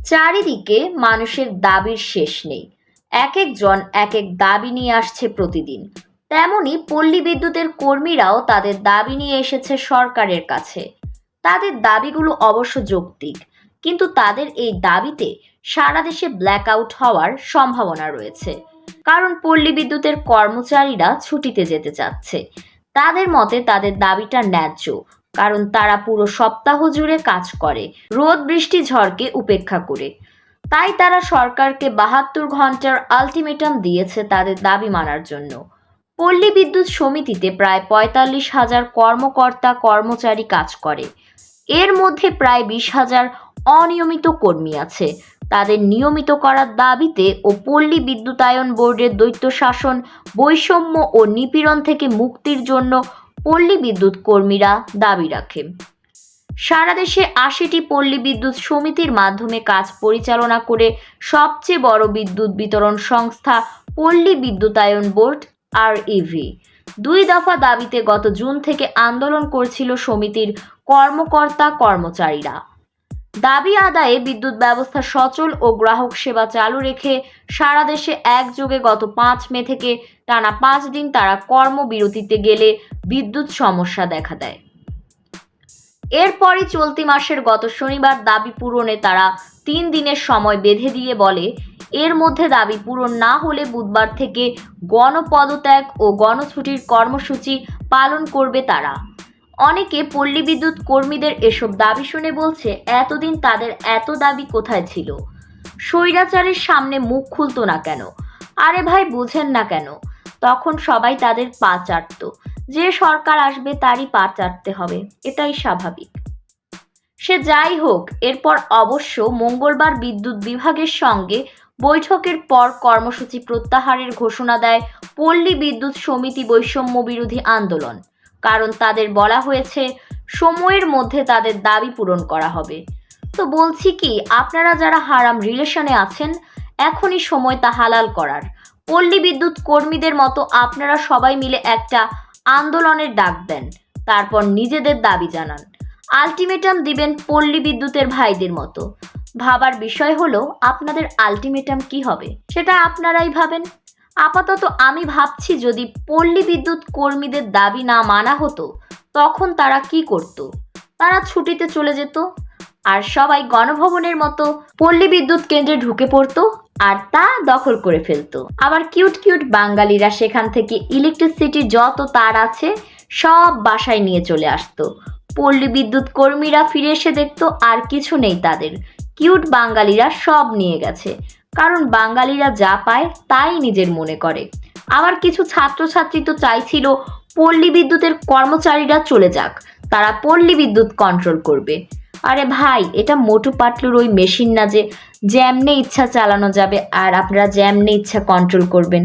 চারিদিকে মানুষের দাবির শেষ নেই। এক একজন এক এক দাবি নিয়ে আসছে প্রতিদিন। তেমনি পল্লী বিদ্যুতের কর্মীরাও তাদের দাবি নিয়ে এসেছে সরকারের কাছে। তাদের দাবিগুলো অবশ্য যৌক্তিক, কিন্তু তাদের এই দাবিতে সারা দেশে ব্ল্যাকআউট হওয়ার সম্ভাবনা রয়েছে। কারণ পল্লী বিদ্যুতের কর্মচারীরা ছুটিতে যেতে চাচ্ছে। তাদের মতে তাদের দাবিটা ন্যায্য, কারণ তারা পুরো সপ্তাহ জুড়ে কাজ করে, রোদ বৃষ্টি ঝড়কে উপেক্ষা করে। তাই তারা সরকারকে ৭২ ঘন্টার আলটিমেটাম দিয়েছে তাদের দাবি মানার জন্য। পল্লী বিদ্যুৎ সমিতিতে প্রায় ৪৫,০০০ কর্মকর্তা কর্মচারী কাজ করে। এর মধ্যে প্রায় ২০,০০০ অনিয়মিত কর্মী আছে। তাদের নিয়মিত করার দাবিতে ও পল্লী বিদ্যুতায়ন বোর্ডের দ্বৈতশাসন, বৈষম্য ও নিপীড়ন থেকে মুক্তির জন্য পল্লী বিদ্যুৎ কর্মীরা দাবি রাখে। সারা দেশে ৮০টি পল্লী বিদ্যুৎ সমিতির মাধ্যমে কাজ পরিচালনা করে সবচেয়ে বড় বিদ্যুৎ বিতরণ সংস্থা পল্লী বিদ্যুতায়ন বোর্ড REV। ২ দফা দাবিতে গত জুন থেকে আন্দোলন করছিল সমিতির কর্মকর্তা কর্মচারীরা। দাবি আদায়ে বিদ্যুৎ ব্যবস্থা সচল ও গ্রাহক সেবা চালু রেখে সারা দেশে একযোগে গত ৫ মে থেকে টানা ৫ দিন তারা কর্মবিরতিতে গেলে বিদ্যুৎ সমস্যা দেখা দেয়। এরপরই চলতি মাসের গত শনিবার দাবি পূরণে তারা ৩ দিনের সময় বেঁধে দিয়ে বলে, এর মধ্যে দাবি পূরণ না হলে বুধবার থেকে গণপদত্যাগ ও গণছুটির কর্মসূচি পালন করবে তারা। অনেকে পল্লী বিদ্যুৎ কর্মীদের এসব দাবি শুনে বলছে, এতদিন তাদের এত দাবি কোথায় ছিল? স্বৈরাচারের সামনে মুখ খুলতো না কেন? আরে ভাই, বুঝেন না কেন? তখন সবাই তাদের পা চাটত। যে সরকার আসবে তারই পা চাটতে হবে, এটাই স্বাভাবিক। সে যাই হোক, এরপর অবশ্য মঙ্গলবার বিদ্যুৎ বিভাগের সঙ্গে বৈঠকের পর কর্মসূচি প্রত্যাহারের ঘোষণা দেয় পল্লী বিদ্যুৎ সমিতি বৈষম্য বিরোধী আন্দোলন। কারণ তাদের বলা হয়েছে সময়ের মধ্যে তাদের দাবি পূরণ করা হবে। তো বলছি কি, আপনারা যারা হারাম রিলেশনে আছেন, এখনই সময় তা হালাল করার। পল্লী বিদ্যুৎ কর্মীদের মতো আপনারা সবাই মিলে একটা আন্দোলনের ডাক দেন, তারপর নিজেদের দাবি জানান, আলটিমেটাম দিবেন পল্লী বিদ্যুতের ভাইদের মতো। ভাবার বিষয় হলো আপনাদের আলটিমেটাম কি হবে সেটা আপনারাই ভাবেন। আপাতত আমি ভাবছি, যদি পল্লী বিদ্যুৎ কর্মীদের দাবি না মানা হতো তখন তারা কি করত? তারা ছুটিতে চলে যেত আর সবাই গণভবনের মতো পল্লী বিদ্যুৎ কেন্দ্রে ঢুকে পড়তো আর তা দখল করে ফেলতো। আবার কিউট কিউট বাঙালিরা সেখান থেকে ইলেকট্রিসিটি যত তার আছে সব বাসায় নিয়ে চলে আসতো। পল্লী বিদ্যুৎ কর্মীরা ফিরে এসে দেখতো আর কিছু নেই তাদের। কিউট বাঙালিরা সব নিয়ে গেছে, কারণ বাঙালিরা যা পায় তাই নিজের মনে করে। আবার কিছু ছাত্রছাত্রী তো চাইছিল পল্লী বিদ্যুতের কর্মচারীরা চলে যাক, তারা পল্লী বিদ্যুৎ কন্ট্রোল করবে। আরে ভাই, এটা মোটু পাতলুর ওই মেশিন না যে যেমনে ইচ্ছা চালানো যাবে আর আপনারা যেমনে ইচ্ছা কন্ট্রোল করবেন।